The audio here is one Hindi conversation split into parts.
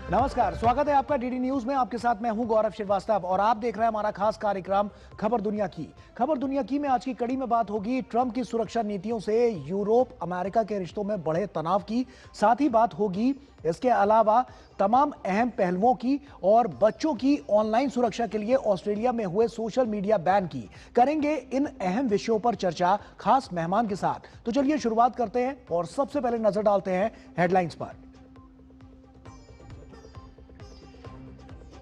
नमस्कार, स्वागत है आपका डीडी न्यूज में। आपके साथ मैं हूं गौरव श्रीवास्तव और आप देख रहे हैं हमारा खास कार्यक्रम खबर दुनिया की। खबर दुनिया की में आज की कड़ी में बात होगी ट्रंप की सुरक्षा नीतियों से यूरोप अमेरिका के रिश्तों में बढ़े तनाव की। साथ ही बात होगी इसके अलावा तमाम अहम पहलुओं की और बच्चों की ऑनलाइन सुरक्षा के लिए ऑस्ट्रेलिया में हुए सोशल मीडिया बैन की। करेंगे इन अहम विषयों पर चर्चा खास मेहमान के साथ। तो चलिए शुरुआत करते हैं और सबसे पहले नजर डालते हैं हेडलाइंस पर।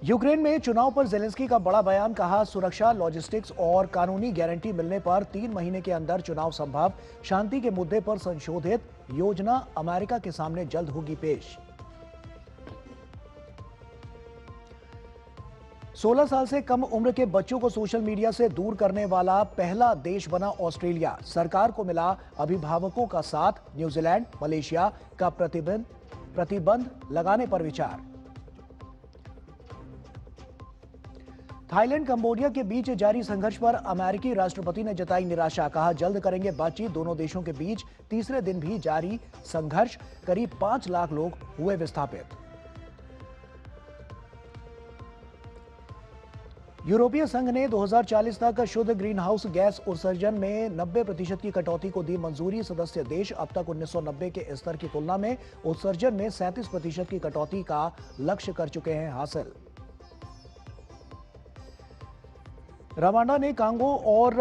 यूक्रेन में चुनाव पर जेलेंस्की का बड़ा बयान। कहा, सुरक्षा, लॉजिस्टिक्स और कानूनी गारंटी मिलने पर 3 महीने के अंदर चुनाव संभव। शांति के मुद्दे पर संशोधित योजना अमेरिका के सामने जल्द होगी पेश। 16 साल से कम उम्र के बच्चों को सोशल मीडिया से दूर करने वाला पहला देश बना ऑस्ट्रेलिया। सरकार को मिला अभिभावकों का साथ। न्यूजीलैंड, मलेशिया का प्रतिबंध लगाने पर विचार। थाईलैंड, कंबोडिया के बीच जारी संघर्ष पर अमेरिकी राष्ट्रपति ने जताई निराशा। कहा, जल्द करेंगे बातचीत। दोनों देशों के बीच तीसरे दिन भी जारी संघर्ष। करीब 5 लाख लोग हुए विस्थापित। यूरोपीय संघ ने 2040 तक शुद्ध ग्रीन हाउस गैस उत्सर्जन में 90% की कटौती को दी मंजूरी। सदस्य देश अब तक 1990 के स्तर की तुलना में उत्सर्जन में 37% की कटौती का लक्ष्य कर चुके हैं हासिल। रवांडा ने कांगो और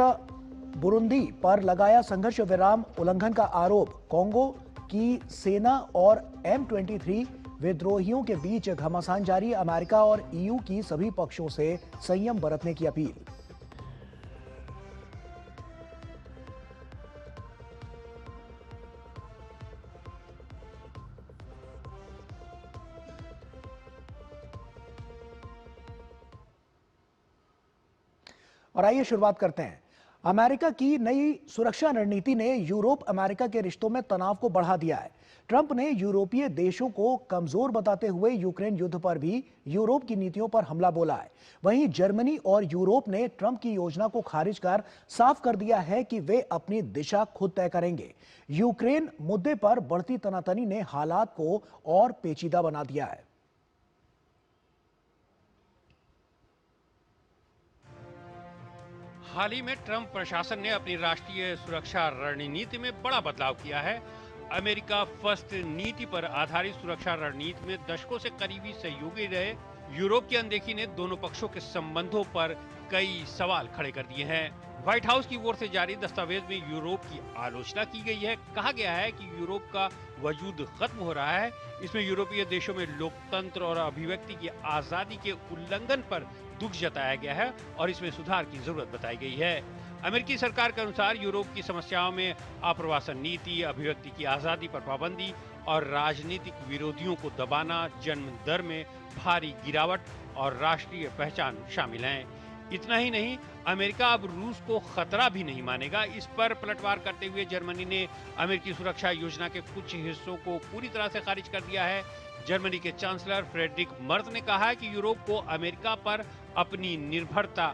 बुरुंदी पर लगाया संघर्ष विराम उल्लंघन का आरोप। कांगो की सेना और M23 विद्रोहियों के बीच घमासान जारी। अमेरिका और EU की सभी पक्षों से संयम बरतने की अपील। और आइए शुरुआत करते हैं। अमेरिका की नई सुरक्षा रणनीति ने यूरोप अमेरिका के रिश्तों में तनाव को बढ़ा दिया है। ट्रंप ने यूरोपीय देशों को कमजोर बताते हुए यूक्रेन युद्ध पर भी यूरोप की नीतियों पर हमला बोला है। वहीं जर्मनी और यूरोप ने ट्रंप की योजना को खारिज कर साफ कर दिया है कि वे अपनी दिशा खुद तय करेंगे। यूक्रेन मुद्दे पर बढ़ती तनातनी ने हालात को और पेचीदा बना दिया है। हाल ही में ट्रंप प्रशासन ने अपनी राष्ट्रीय सुरक्षा रणनीति में बड़ा बदलाव किया है। अमेरिका फर्स्ट नीति पर आधारित सुरक्षा रणनीति में दशकों से करीबी सहयोगी रहे यूरोप की अनदेखी ने दोनों पक्षों के संबंधों पर कई सवाल खड़े कर दिए हैं। व्हाइट हाउस की ओर से जारी दस्तावेज में यूरोप की आलोचना की गई है। कहा गया है कि यूरोप का वजूद खत्म हो रहा है। इसमें यूरोपीय देशों में लोकतंत्र और अभिव्यक्ति की आजादी के उल्लंघन पर दुख जताया गया है और इसमें सुधार की जरूरत बताई गई है। अमेरिकी सरकार के अनुसार यूरोप की समस्याओं में आप्रवासन नीति, अभिव्यक्ति की आजादी पर पाबंदी और राजनीतिक विरोधियों को दबाना, जन्म दर में भारी गिरावट और राष्ट्रीय पहचान शामिल हैं। इतना ही नहीं, अमेरिका अब रूस को खतरा भी नहीं मानेगा। इस पर पलटवार करते हुए जर्मनी ने अमेरिकी सुरक्षा योजना के कुछ हिस्सों को पूरी तरह से खारिज कर दिया है। जर्मनी के चांसलर फ्रेडरिक मर्ज ने कहा है कि यूरोप को अमेरिका पर अपनी निर्भरता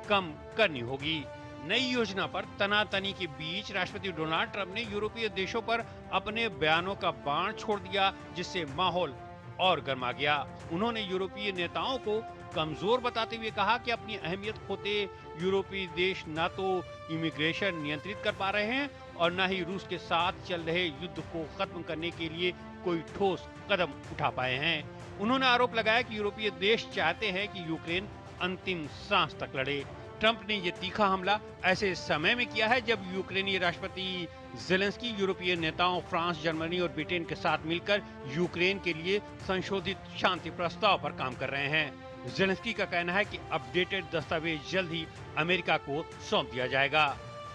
कम करनी होगी। नई योजना पर तनातनी के बीच राष्ट्रपति डोनाल्ड ट्रंप ने यूरोपीय देशों पर अपने बयानों का बाण छोड़ दिया, जिससे माहौल और गर्मा गया। उन्होंने यूरोपीय नेताओं को कमजोर बताते हुए कहा कि अपनी अहमियत खोते यूरोपीय देश न तो इमिग्रेशन नियंत्रित कर पा रहे हैं और न ही रूस के साथ चल रहे युद्ध को खत्म करने के लिए कोई ठोस कदम उठा पाए हैं। उन्होंने आरोप लगाया कि यूरोपीय देश चाहते हैं कि यूक्रेन अंतिम सांस तक लड़े। ट्रंप ने ये तीखा हमला ऐसे समय में किया है जब यूक्रेनी राष्ट्रपति जेलेंस्की यूरोपीय नेताओं फ्रांस, जर्मनी और ब्रिटेन के साथ मिलकर यूक्रेन के लिए संशोधित शांति प्रस्ताव पर काम कर रहे हैं। जेलेंस्की का कहना है कि अपडेटेड दस्तावेज जल्द ही अमेरिका को सौंप दिया जाएगा।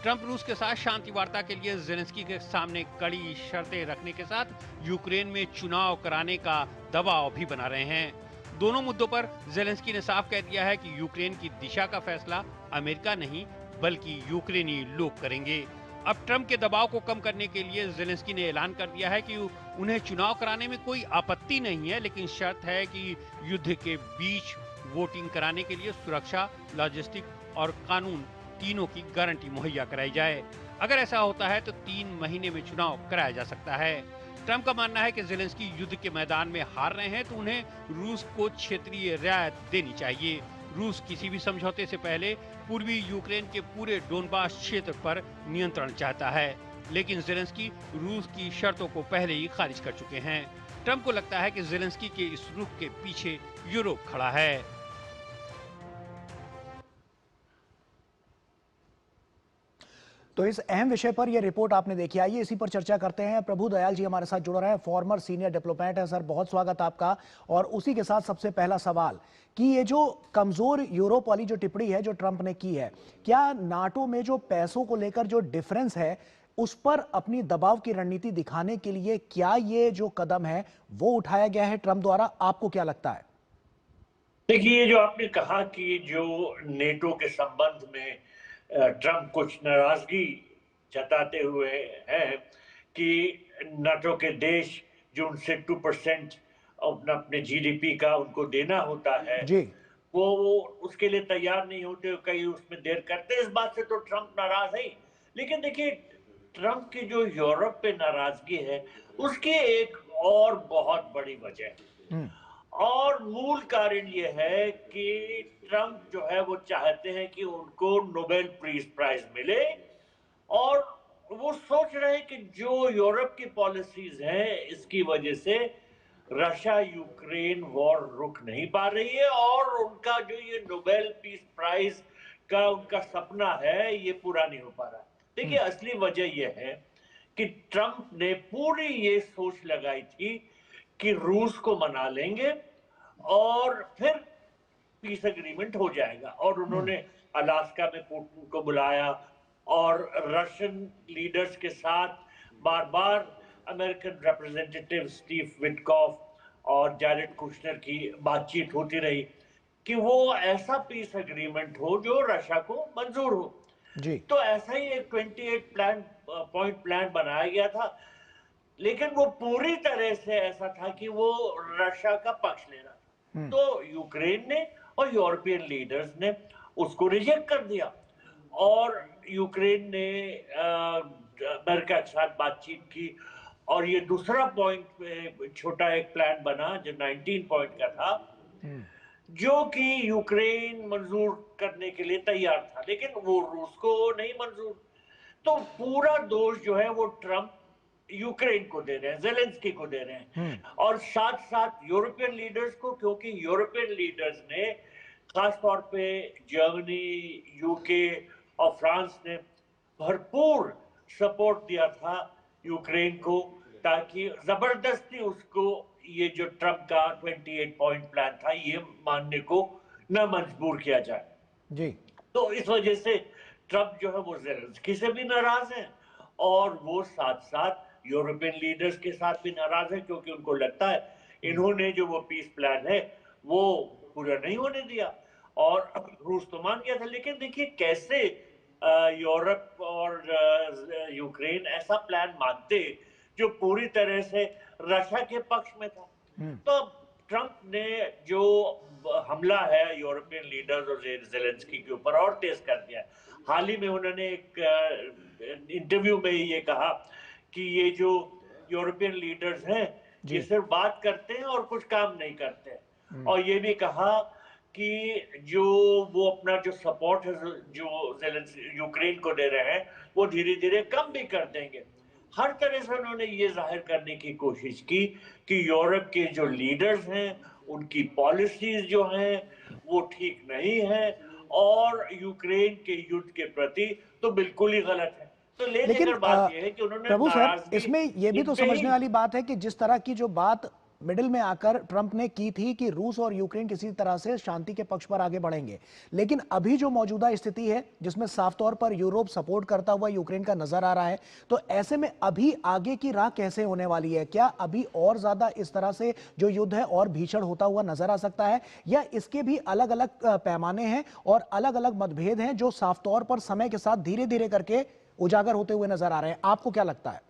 ट्रंप रूस के साथ शांति वार्ता के लिए जेलेंस्की के सामने कड़ी शर्तें रखने के साथ यूक्रेन में चुनाव कराने का दबाव भी बना रहे हैं। दोनों मुद्दों पर जेलेंस्की ने साफ कह दिया है कि यूक्रेन की दिशा का फैसला अमेरिका नहीं बल्कि यूक्रेनी लोग करेंगे। अब ट्रंप के दबाव को कम करने के लिए जेलेंस्की ने ऐलान कर दिया है कि उन्हें चुनाव कराने में कोई आपत्ति नहीं है, लेकिन शर्त है कि युद्ध के बीच वोटिंग कराने के लिए सुरक्षा, लॉजिस्टिक और कानून तीनों की गारंटी मुहैया कराई जाए। अगर ऐसा होता है तो 3 महीने में चुनाव कराया जा सकता है। ट्रंप का मानना है कि ज़ेलेंस्की युद्ध के मैदान में हार रहे हैं तो उन्हें रूस को क्षेत्रीय रियायत देनी चाहिए। रूस किसी भी समझौते से पहले पूर्वी यूक्रेन के पूरे डोनबास क्षेत्र पर नियंत्रण चाहता है, लेकिन ज़ेलेंस्की रूस की शर्तों को पहले ही खारिज कर चुके हैं। ट्रंप को लगता है कि ज़ेलेंस्की के इस रुख के पीछे यूरोप खड़ा है। तो इस अहम विषय पर यह रिपोर्ट आपने देखी, आइए इसी पर चर्चा करते हैं। प्रभु दयाल जी हमारे साथ जुड़ रहे हैं, फॉर्मर सीनियर डिप्लोमेट है। सर, बहुत स्वागत आपका। और उसी के साथ सबसे पहला सवाल कि ये जो कमजोर यूरोप वाली जो टिप्पणी है जो ट्रंप ने की है, क्या नाटो में जो पैसों को लेकर जो डिफरेंस है उस पर अपनी दबाव की रणनीति दिखाने के लिए क्या ये जो कदम है वो उठाया गया है ट्रंप द्वारा? आपको क्या लगता है? देखिए, ये जो आपने कहा कि जो नेटो के संबंध में ट्रंप कुछ नाराजगी जताते हुए हैं कि नाटो के देश जो उनसे 2% अपने जीडीपी का उनको देना होता है जी। वो उसके लिए तैयार नहीं होते, कई उसमें देर करते। इस बात से तो ट्रंप नाराज है। लेकिन देखिए, ट्रंप की जो यूरोप पे नाराजगी है उसकी एक और बहुत बड़ी वजह है और मूल कारण ये है कि ट्रंप जो है वो चाहते हैं कि उनको नोबेल पीस प्राइज मिले और वो सोच रहे हैं कि जो यूरोप की पॉलिसीज हैं इसकी वजह से रशिया यूक्रेन वॉर रुक नहीं पा रही है और उनका जो ये नोबेल पीस प्राइज का उनका सपना है ये पूरा नहीं हो पा रहा। देखिए, असली वजह यह है कि ट्रंप ने पूरी ये सोच लगाई थी कि रूस को मना लेंगे और फिर पीस एग्रीमेंट हो जाएगा और उन्होंने अलास्का में पुतिन को बुलाया और रशियन लीडर्स के साथ बार बार अमेरिकन रिप्रेजेंटेटिव स्टीव विटकॉफ और जैरेड कुशनर की बातचीत होती रही कि वो ऐसा पीस एग्रीमेंट हो जो रशिया को मंजूर हो जी। तो ऐसा ही एक 28 पॉइंट प्लान बनाया गया था, लेकिन वो पूरी तरह से ऐसा था कि वो रशिया का पक्ष ले रहा था। तो यूक्रेन ने और यूरोपियन लीडर्स ने उसको रिजेक्ट कर दिया और यूक्रेन ने अमेरिका के साथ बातचीत की और ये दूसरा पॉइंट छोटा एक प्लान बना जो 19 पॉइंट का था जो कि यूक्रेन मंजूर करने के लिए तैयार था, लेकिन वो रूस को नहीं मंजूर। तो पूरा दोष जो है वो ट्रंप यूक्रेन को दे रहे हैं, ज़ेलेंस्की को दे रहे हैं और साथ साथ यूरोपियन लीडर्स को, क्योंकि यूरोपियन लीडर्स ने खास तौर पे जर्मनी, यूके और फ्रांस ने भरपूर सपोर्ट दिया था यूक्रेन को ताकि जबरदस्ती उसको ये जो ट्रंप का 28 पॉइंट प्लान था ये मानने को न मजबूर किया जाए। जी। तो इस वजह से ट्रंप जो है वो ज़ेलेंस्की से भी नाराज है और वो साथ साथ यूरोपियन लीडर्स के साथ भी नाराज है क्योंकि उनको लगता है इन्होंने जो वो पीस प्लान है वो पूरा नहीं होने दिया और रूस तो मान गया था। लेकिन देखिए कैसे यूरोप और यूक्रेन ऐसा प्लान मानते जो पूरी तरह से रशिया के पक्ष में था। तो ट्रंप ने जो हमला है यूरोपियन लीडर्स और ज़ेलेंस्की के ऊपर और तेज कर दिया। हाल ही में उन्होंने एक इंटरव्यू में ये कहा कि ये जो यूरोपियन लीडर्स हैं ये सिर्फ बात करते हैं और कुछ काम नहीं करते और ये भी कहा कि जो वो अपना जो सपोर्ट है जो यूक्रेन को दे रहे हैं वो धीरे धीरे कम भी कर देंगे। हर तरह से उन्होंने ये जाहिर करने की कोशिश की कि यूरोप के जो लीडर्स हैं उनकी पॉलिसीज जो हैं वो ठीक नहीं है और यूक्रेन के युद्ध के प्रति तो बिल्कुल ही गलत है। तो लेकिन बात यह है कि उन्होंने प्रभु सर, इसमें यह भी तो समझने वाली बात है कि जिस तरह की जो बात मिडिल में आकर ट्रंप ने की थी कि रूस और यूक्रेन किसी तरह से शांति के पक्ष पर आगे बढ़ेंगे, लेकिन अभी जो मौजूदा स्थिति है जिसमें साफ तौर पर यूरोप सपोर्ट करता हुआ यूक्रेन का नजर आ रहा है, तो ऐसे में अभी आगे की राह कैसे होने वाली है? क्या अभी और ज्यादा इस तरह से जो युद्ध है और भीषण होता हुआ नजर आ सकता है या इसके भी अलग अलग पैमाने हैं और अलग अलग मतभेद हैं जो साफ तौर पर समय के साथ धीरे धीरे करके उजागर होते हुए नजर आ रहे हैं? आपको क्या लगता है?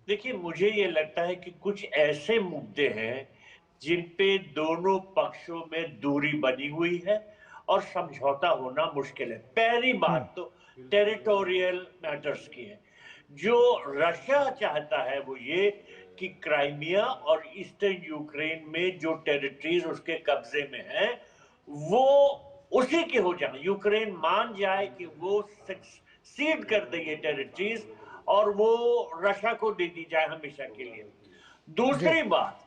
देखिए, मुझे ये लगता है कि कुछ ऐसे मुद्दे हैं जिन पे दोनों पक्षों में दूरी बनी हुई है और समझौता होना मुश्किल है। पहली बात तो टेरिटोरियल मैटर्स की है जो रशिया चाहता है वो ये कि क्राइमिया और ईस्टर्न यूक्रेन में जो टेरिटरीज उसके कब्जे में हैं वो उसी के हो जाए। यूक्रेन मान जाए कि वो सीड कर दे ये टेरिटरीज और वो रशिया को दे दी जाए हमेशा के लिए। दूसरी बात,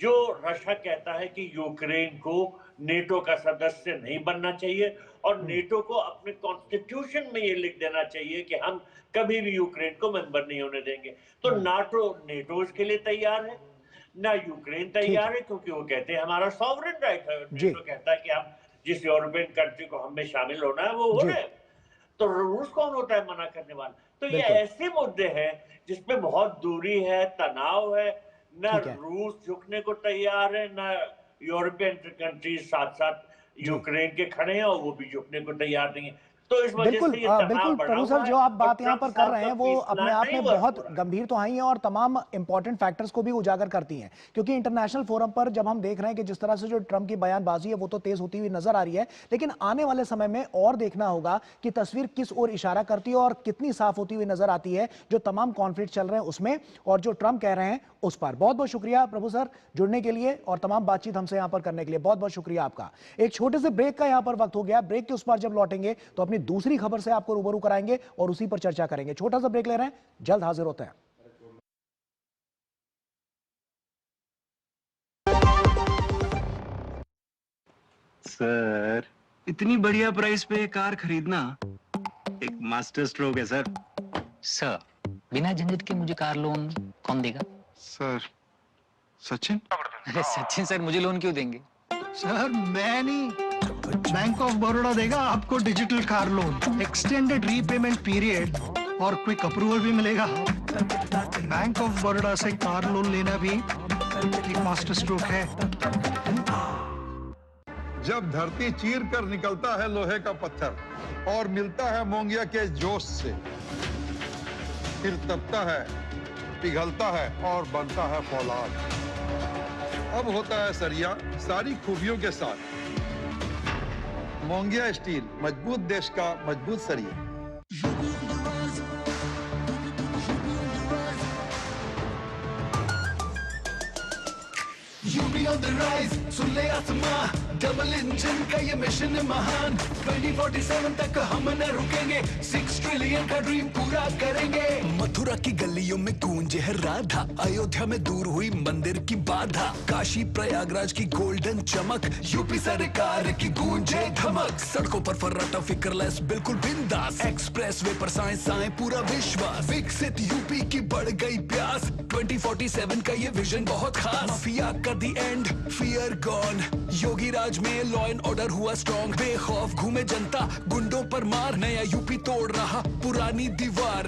जो रशिया कहता है कि यूक्रेन को नेटो का सदस्य नहीं बनना चाहिए और नेटो को अपने कॉन्स्टिट्यूशन में ये लिख देना चाहिए कि हम कभी भी यूक्रेन को मेंबर नहीं होने देंगे। तो नेटो इसके लिए तैयार है ना, यूक्रेन तैयार है, क्योंकि वो कहते हैं हमारा सॉवरेन राइट है। नेटो कहता है कि हम जिस यूरोपियन कंट्री को हमें शामिल होना है वो हो रहे हैं। तो रूस कौन होता है मना करने वाला? तो ये ऐसे मुद्दे हैं जिसमें बहुत दूरी है, तनाव है, ना रूस झुकने को तैयार है, ना यूरोपियन कंट्रीज साथ साथ यूक्रेन के खड़े हैं और वो भी झुकने को तैयार नहीं है। तो इस वजह से ये बिल्कुल प्रभु सर, जो आप बात यहाँ पर कर रहे हैं वो अपने आप में बहुत गंभीर तो आई है और तमाम इंपॉर्टेंट फैक्टर्स को भी उजागर करती हैं, क्योंकि इंटरनेशनल फोरम पर जब हम देख रहे हैं कि जिस तरह से जो ट्रंप की बयानबाजी है वो तो तेज होती हुई नजर आ रही है, लेकिन आने वाले समय में और देखना होगा कि तस्वीर किस ओर इशारा करती है और कितनी साफ होती हुई नजर आती है जो तमाम कॉन्फ्लिक्ट चल रहे हैं उसमें और जो ट्रंप कह रहे हैं उस पर। बहुत बहुत शुक्रिया प्रभु सर जुड़ने के लिए और तमाम बातचीत हमसे यहां पर करने के लिए, बहुत बहुत शुक्रिया आपका। एक छोटे से ब्रेक का यहां पर वक्त हो गया, ब्रेक के उस पार जब लौटेंगे तो अपनी दूसरी खबर से आपको रूबरू कराएंगे और उसी पर चर्चा करेंगे। छोटा सा ब्रेक ले रहे हैं, जल्द हाजिर होते हैं। सर, इतनी बढ़िया प्राइस पे कार खरीदना एक मास्टर स्ट्रोक है सर। सर, बिना झंझट के मुझे कार लोन कौन देगा? सर, सचिन। अरे सचिन सर मुझे लोन क्यों देंगे? सर मैं नहीं, बैंक ऑफ बड़ौदा देगा आपको digital car loan, extended repayment period और क्विक अप्रूवल भी मिलेगा। बैंक ऑफ बड़ौदा से कार लोन लेना भी एक मास्टर स्ट्रोक है। जब धरती चीर कर निकलता है लोहे का पत्थर और मिलता है मोंगिया के जोश से, फिर तपता है, पिघलता है और बनता है फौलाद। अब होता है सरिया सारी खूबियों के साथ। मोंगिया स्टील, मजबूत देश का मजबूत सरिया। UP on the rise, सुन ले आसमां, डबल इंजन का ये मिशन है महान। 2047 तक हम न रुकेंगे, 6 ट्रिलियन का ड्रीम पूरा करेंगे। मथुरा की गलियों में गूंजे है राधा, अयोध्या में दूर हुई मंदिर की बाधा, काशी प्रयागराज की गोल्डन चमक, यूपी सरकार की गूंजे धमक। सड़कों पर फर्राटा फिक्रलेस बिल्कुल बिंदास, एक्सप्रेस वे पर साइंस आए पूरा विश्वास। विकसित यूपी की बढ़ गई प्यास, 2047 का ये विजन बहुत खास। माफिया का दी एंड, फियर गॉन, योगी राज में लॉ एंड ऑर्डर हुआ स्ट्रॉन्ग। बेखौफ घूमे जनता, गुंडों पर मार, नया यूपी तोड़ रहा पुरानी दीवार।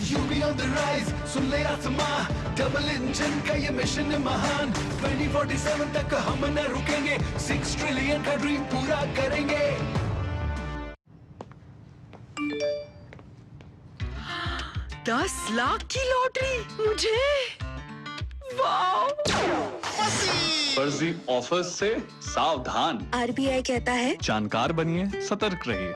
यूपी ऑन द राइज, सुन ले आसमां, डबल इंजन का ये मिशन है महान। 2047 तक हम न रुकेंगे, 6 ट्रिलियन का ड्रीम पूरा करेंगे। 10 लाख की लॉटरी मुझे, वाओ! फर्जी ऑफर्स से सावधान। RBI कहता है जानकार बनिए, सतर्क रहिए।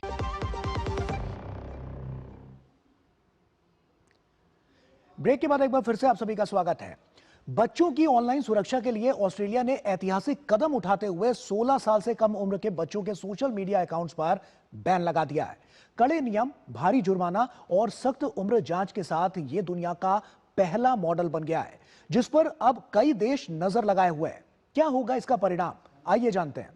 ब्रेक के बाद एक बार फिर से आप सभी का स्वागत है। बच्चों की ऑनलाइन सुरक्षा के लिए ऑस्ट्रेलिया ने ऐतिहासिक कदम उठाते हुए 16 साल से कम उम्र के बच्चों के सोशल मीडिया अकाउंट्स पर बैन लगा दिया है। कड़े नियम, भारी जुर्माना और सख्त उम्र जांच के साथ यह दुनिया का पहला मॉडल बन गया है जिस पर अब कई देश नजर लगाए हुए हैं। क्या होगा इसका परिणाम, आइए जानते हैं।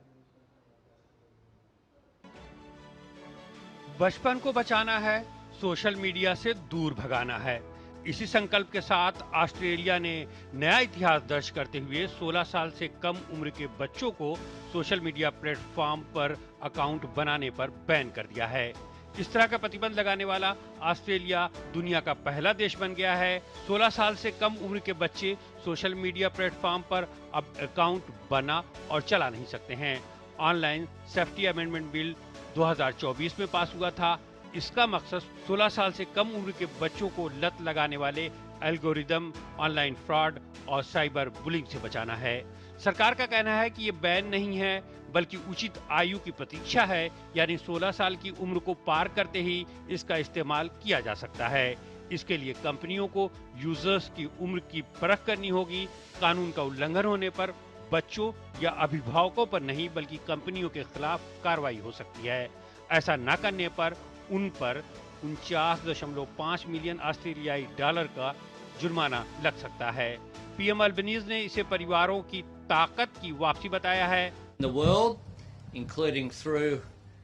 बचपन को बचाना है, सोशल मीडिया से दूर भगाना है। इसी संकल्प के साथ ऑस्ट्रेलिया ने नया इतिहास दर्ज करते हुए 16 साल से कम उम्र के बच्चों को सोशल मीडिया प्लेटफॉर्म पर अकाउंट बनाने पर बैन कर दिया है। इस तरह का प्रतिबंध लगाने वाला ऑस्ट्रेलिया दुनिया का पहला देश बन गया है। 16 साल से कम उम्र के बच्चे सोशल मीडिया प्लेटफॉर्म पर अब अकाउंट बना और चला नहीं सकते हैं। ऑनलाइन सेफ्टी अमेंडमेंट बिल 2024 में पास हुआ था। इसका मकसद 16 साल से कम उम्र के बच्चों को लत लगाने वाले एल्गोरिदम, ऑनलाइन फ्रॉड और साइबर बुलिंग से बचाना है। सरकार का कहना है कि ये बैन नहीं है बल्कि उचित आयु की प्रतीक्षा है, यानी 16 साल की उम्र को पार करते ही इसका इस्तेमाल किया जा सकता है। इसके लिए कंपनियों को यूजर्स की उम्र की परख करनी होगी। कानून का उल्लंघन होने पर बच्चों या अभिभावकों पर नहीं बल्कि कंपनियों के खिलाफ कार्रवाई हो सकती है। ऐसा न करने पर उन पर 49.5 मिलियन ऑस्ट्रेलियाई डॉलर का जुर्माना लग सकता है। पीएम अल्बनीज ने इसे परिवारों की ताकत की वापसी बताया है।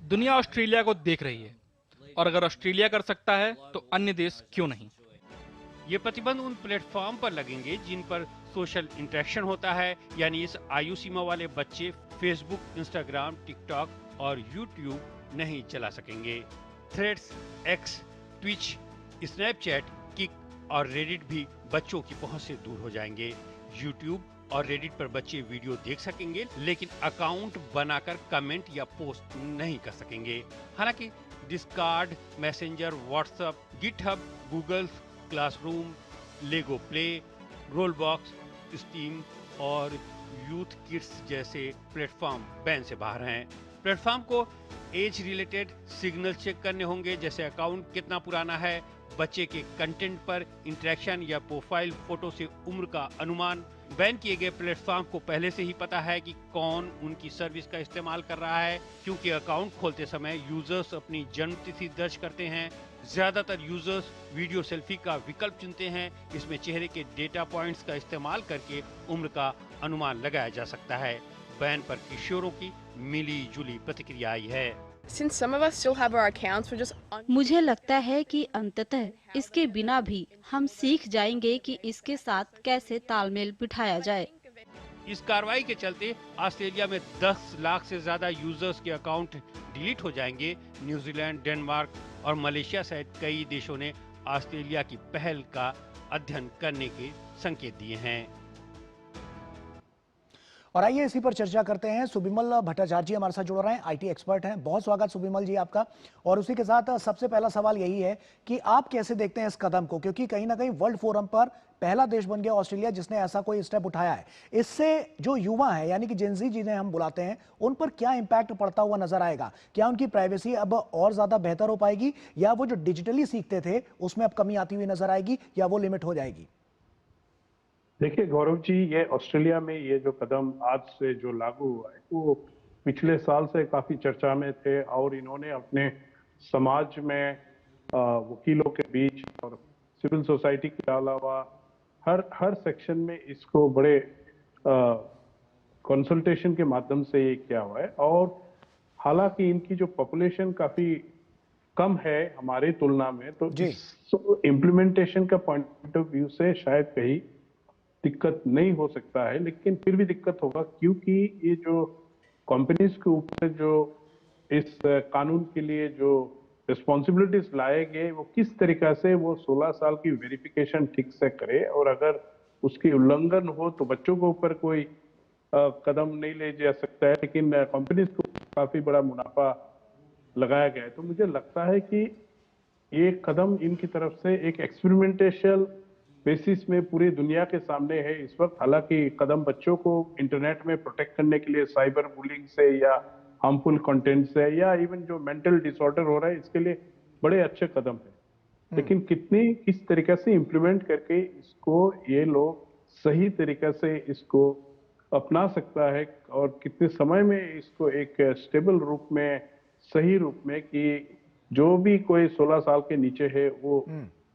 दुनिया ऑस्ट्रेलिया को देख रही है और अगर ऑस्ट्रेलिया कर सकता है तो अन्य देश क्यों नहीं। ये प्रतिबंध उन प्लेटफॉर्म पर लगेंगे जिन पर सोशल इंटरेक्शन होता है, यानी इस आयु सीमा वाले बच्चे फेसबुक, इंस्टाग्राम, टिकटॉक और यूट्यूब नहीं चला सकेंगे। Threads, x, Twitch, Snapchat, kick और रेडिट भी बच्चों की पहुंच से दूर हो जाएंगे। यूट्यूब और रेडिट पर बच्चे वीडियो देख सकेंगे लेकिन अकाउंट बनाकर कमेंट या पोस्ट नहीं कर सकेंगे। हालांकि Discord, Messenger, WhatsApp, GitHub, Google Classroom, Lego Play, Roblox, Steam और यूथ किड्स जैसे प्लेटफॉर्म बैन से बाहर हैं। प्लेटफॉर्म को एज रिलेटेड सिग्नल चेक करने होंगे, जैसे अकाउंट कितना पुराना है, बच्चे के कंटेंट पर इंटरेक्शन या प्रोफाइल फोटो से उम्र का अनुमान। बैन किए गए प्लेटफॉर्म को पहले से ही पता है कि कौन उनकी सर्विस का इस्तेमाल कर रहा है, क्योंकि अकाउंट खोलते समय यूजर्स अपनी जन्म तिथि दर्ज करते हैं। ज्यादातर यूजर्स वीडियो सेल्फी का विकल्प चुनते हैं। इसमें चेहरे के डेटा पॉइंट्स का इस्तेमाल करके उम्र का अनुमान लगाया जा सकता है। बैन पर किशोरों की मिली जुली प्रतिक्रिया आई है। मुझे लगता है कि अंततः इसके बिना भी हम सीख जाएंगे कि इसके साथ कैसे तालमेल बिठाया जाए। इस कार्रवाई के चलते ऑस्ट्रेलिया में 10 लाख से ज्यादा यूजर्स के अकाउंट डिलीट हो जाएंगे। न्यूजीलैंड, डेनमार्क और मलेशिया सहित कई देशों ने ऑस्ट्रेलिया की पहल का अध्ययन करने के संकेत दिए हैं। और आइए इसी पर चर्चा करते हैं। सुबिमल भट्टाचार्य जी हमारे साथ जुड़ रहे हैं, आईटी एक्सपर्ट हैं। बहुत स्वागत सुबिमल जी आपका। और उसी के साथ सबसे पहला सवाल यही है कि आप कैसे देखते हैं इस कदम को, क्योंकि कहीं ना कहीं वर्ल्ड फोरम पर पहला देश बन गया ऑस्ट्रेलिया जिसने ऐसा कोई स्टेप उठाया है। इससे जो युवा है यानी कि जेनजी जिन्हें हम बुलाते हैं, उन पर क्या इंपैक्ट पड़ता हुआ नजर आएगा? क्या उनकी प्राइवेसी अब और ज्यादा बेहतर हो पाएगी, या वो जो डिजिटली सीखते थे उसमें अब कमी आती हुई नजर आएगी, या वो लिमिट हो जाएगी? देखिए गौरव जी, ये ऑस्ट्रेलिया में ये जो कदम आज से जो लागू हुआ है वो पिछले साल से काफी चर्चा में थे और इन्होंने अपने समाज में वकीलों के बीच और सिविल सोसाइटी के अलावा हर सेक्शन में इसको बड़े कंसल्टेशन के माध्यम से ये किया हुआ है। और हालांकि इनकी जो पॉपुलेशन काफी कम है हमारी तुलना में, तो इम्प्लीमेंटेशन का पॉइंट ऑफ व्यू से शायद कहीं दिक्कत नहीं हो सकता है, लेकिन फिर भी दिक्कत होगा क्योंकि ये जो कंपनीज के ऊपर जो इस कानून के लिए जो रिस्पॉन्सिबिलिटीज लाए गए वो किस तरीका से वो 16 साल की वेरिफिकेशन ठीक से करे, और अगर उसकी उल्लंघन हो तो बच्चों के ऊपर कोई कदम नहीं ले जा सकता है, लेकिन कंपनीज को काफी बड़ा मुनाफा लगाया गया है। तो मुझे लगता है कि ये कदम इनकी तरफ से एक एक्सपेरिमेंटेशन बेसिस में पूरी दुनिया के सामने है इस वक्त। हालांकि कदम बच्चों को इंटरनेट में प्रोटेक्ट करने के लिए साइबर बुलिंग से या हार्मफुल कंटेंट से या इवन जो मेंटल डिसऑर्डर हो रहा है इसके लिए बड़े अच्छे कदम है, लेकिन किस तरीके से इम्प्लीमेंट करके इसको ये लोग सही तरीके से इसको अपना सकता है और कितने समय में इसको एक स्टेबल रूप में, सही रूप में, कि जो भी कोई 16 साल के नीचे है वो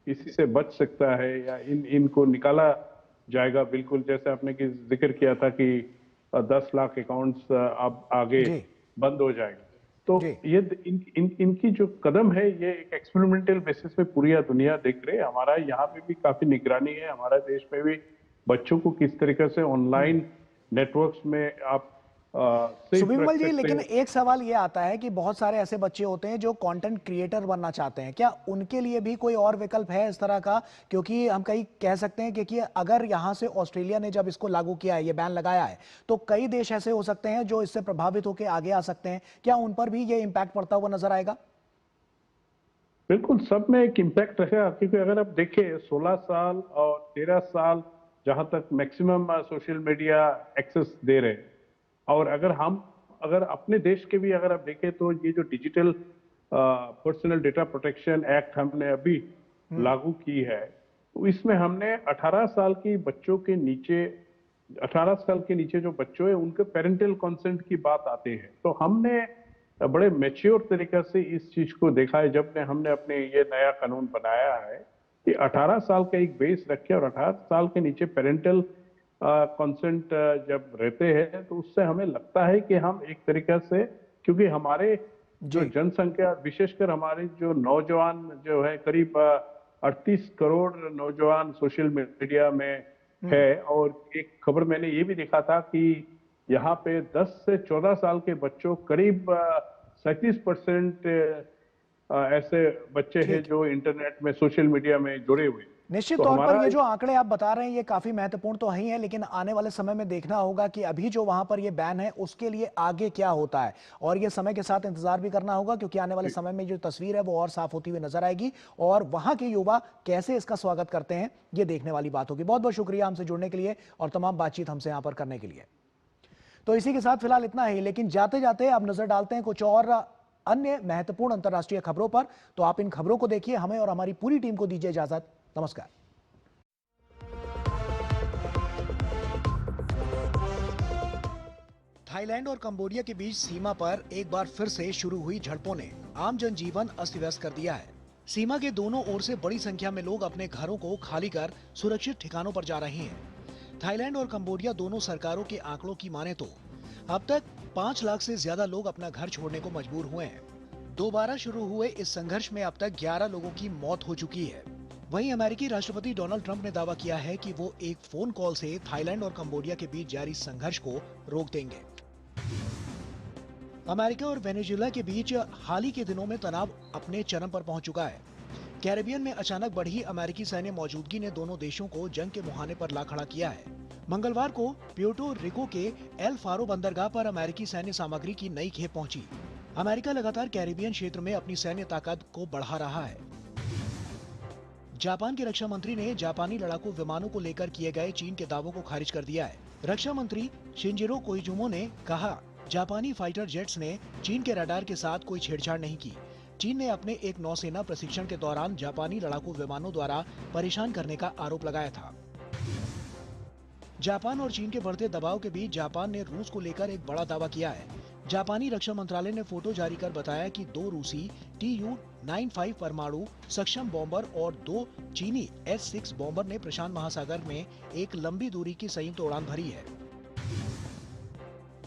इसी से बच सकता है या इनको निकाला जाएगा। बिल्कुल जैसे आपने की जिक्र किया था कि 10 लाख अकाउंट्स अब आगे बंद हो जाएगा। तो ये इनकी जो कदम है ये एक एक्सपेरिमेंटल बेसिस पे पूरी दुनिया देख रही है। हमारा यहाँ पे भी काफी निगरानी है, हमारा देश में भी बच्चों को किस तरीके से ऑनलाइन नेटवर्क्स में आप सुबिमल जी, लेकिन एक सवाल ये आता है कि बहुत सारे ऐसे बच्चे होते हैं जो कंटेंट क्रिएटर बनना चाहते हैं, क्या उनके लिए भी कोई और विकल्प है इस तरह का? क्योंकि हम कहीं कह सकते हैं कि अगर यहाँ से ऑस्ट्रेलिया ने जब इसको लागू किया है, ये बैन लगाया है, तो कई देश ऐसे हो सकते हैं जो इससे प्रभावित होकर आगे आ सकते हैं। क्या उन पर भी ये इम्पैक्ट पड़ता हुआ नजर आएगा? बिल्कुल, सब में एक इम्पैक्ट रहेगा, क्योंकि अगर आप देखें 16 साल और 13 साल जहां तक मैक्सिमम सोशल मीडिया एक्सेस दे रहे हैं। और अगर अपने देश के भी अगर आप देखें तो ये जो digital personal data protection act हमने अभी लागू की है, तो इसमें हमने 18 साल के बच्चों के नीचे 18 साल के नीचे जो बच्चों है उनके पेरेंटल कंसेंट की बात आती है। तो हमने बड़े मैच्योर तरीके से इस चीज को देखा है जब हमने अपने ये नया कानून बनाया है कि 18 साल का एक बेस रखे और 18 साल के नीचे पेरेंटल कंसेंट जब रहते हैं तो उससे हमें लगता है कि हम एक तरीके से, क्योंकि हमारे जो जनसंख्या विशेषकर हमारे जो नौजवान जो है करीब 38 करोड़ नौजवान सोशल मीडिया में है। और एक खबर मैंने ये भी देखा था कि यहाँ पे 10 से 14 साल के बच्चों करीब 37% ऐसे बच्चे हैं जो इंटरनेट में सोशल मीडिया में जुड़े हुए। निश्चित तौर पर ये जो आंकड़े आप बता रहे हैं ये काफी महत्वपूर्ण तो ही है, लेकिन आने वाले समय में देखना होगा कि अभी जो वहां पर ये बैन है उसके लिए आगे क्या होता है, और ये समय के साथ इंतजार भी करना होगा, क्योंकि आने वाले समय में जो तस्वीर है वो और साफ होती हुई नजर आएगी और वहां के युवा कैसे इसका स्वागत करते हैं ये देखने वाली बात होगी। बहुत बहुत शुक्रिया हमसे जुड़ने के लिए और तमाम बातचीत हमसे यहाँ पर करने के लिए। तो इसी के साथ फिलहाल इतना ही, लेकिन जाते जाते अब नजर डालते हैं कुछ और अन्य महत्वपूर्ण अंतर्राष्ट्रीय खबरों पर। तो आप इन खबरों को देखिए, हमें और हमारी पूरी टीम को दीजिए इजाजत। नमस्कार। थाईलैंड और कंबोडिया के बीच सीमा पर एक बार फिर से शुरू हुई झड़पों ने आम जनजीवन अस्त व्यस्त कर दिया है। सीमा के दोनों ओर से बड़ी संख्या में लोग अपने घरों को खाली कर सुरक्षित ठिकानों पर जा रहे हैं। थाईलैंड और कंबोडिया दोनों सरकारों के आंकड़ों की माने तो अब तक 5 लाख से ज्यादा लोग अपना घर छोड़ने को मजबूर हुए हैं। दोबारा शुरू हुए इस संघर्ष में अब तक 11 लोगों की मौत हो चुकी है। वहीं अमेरिकी राष्ट्रपति डोनाल्ड ट्रंप ने दावा किया है कि वो एक फोन कॉल से थाईलैंड और कंबोडिया के बीच जारी संघर्ष को रोक देंगे। अमेरिका और वेनेजुएला के बीच हाल ही के दिनों में तनाव अपने चरम पर पहुंच चुका है। कैरेबियन में अचानक बढ़ी अमेरिकी सैन्य मौजूदगी ने दोनों देशों को जंग के मुहाने पर ला खड़ा किया है। मंगलवार को प्यूर्टो रिको के एल फारो बंदरगाह पर अमेरिकी सैन्य सामग्री की नई खेप पहुंची। अमेरिका लगातार कैरेबियन क्षेत्र में अपनी सैन्य ताकत को बढ़ा रहा है। जापान के रक्षा मंत्री ने जापानी लड़ाकू विमानों को लेकर किए गए चीन के दावों को खारिज कर दिया है। रक्षा मंत्री शिंजिरो कोइजुमो ने कहा, जापानी फाइटर जेट्स ने चीन के रडार के साथ कोई छेड़छाड़ नहीं की। चीन ने अपने एक नौसेना प्रशिक्षण के दौरान जापानी लड़ाकू विमानों द्वारा परेशान करने का आरोप लगाया था। जापान और चीन के बढ़ते दबाव के बीच जापान ने रूस को लेकर एक बड़ा दावा किया है। जापानी रक्षा मंत्रालय ने फोटो जारी कर बताया कि 2 रूसी Tu-95 परमाणु सक्षम बॉम्बर और 2 चीनी S-6 बॉम्बर ने प्रशांत महासागर में एक लंबी दूरी की संयुक्त उड़ान भरी है।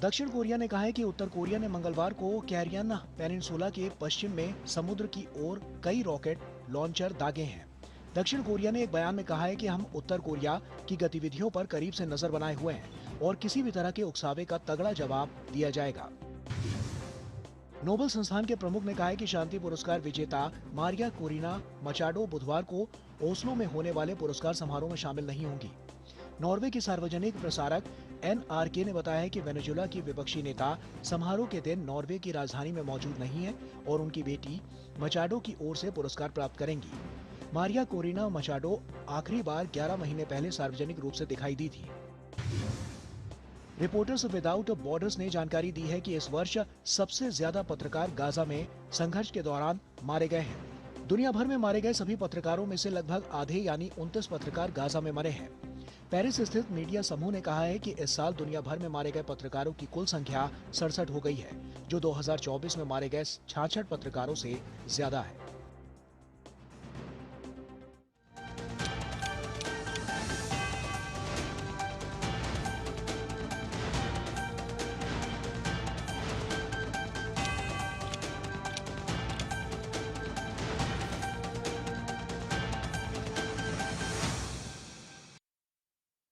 दक्षिण कोरिया ने कहा है कि उत्तर कोरिया ने मंगलवार को कैरियन पेनिनसुला के पश्चिम में समुद्र की ओर कई रॉकेट लॉन्चर दागे हैं। दक्षिण कोरिया ने एक बयान में कहा है कि हम उत्तर कोरिया की गतिविधियों पर करीब से नजर बनाए हुए हैं और किसी भी तरह के उकसावे का तगड़ा जवाब दिया जाएगा। नोबेल संस्थान के प्रमुख ने कहा है कि शांति पुरस्कार विजेता मारिया कोरिना मचाडो बुधवार को ओस्लो में होने वाले पुरस्कार समारोह में शामिल नहीं होंगी। नॉर्वे की सार्वजनिक प्रसारक NRK ने बताया है कि वेनेजुएला की विपक्षी नेता समारोह के दिन नॉर्वे की राजधानी में मौजूद नहीं है और उनकी बेटी मचाडो की ओर से पुरस्कार प्राप्त करेंगी। मारिया कोरिना मचाडो आखिरी बार 11 महीने पहले सार्वजनिक रूप से दिखाई दी थी। रिपोर्टर्स विदाउट बॉर्डर्स ने जानकारी दी है कि इस वर्ष सबसे ज्यादा पत्रकार गाजा में संघर्ष के दौरान मारे गए हैं। दुनिया भर में मारे गए सभी पत्रकारों में से लगभग आधे यानी 29 पत्रकार गाजा में मरे हैं। पेरिस स्थित मीडिया समूह ने कहा है कि इस साल दुनिया भर में मारे गए पत्रकारों की कुल संख्या 67 हो गई है, जो 2024 में मारे गए 66 पत्रकारों से ज्यादा है।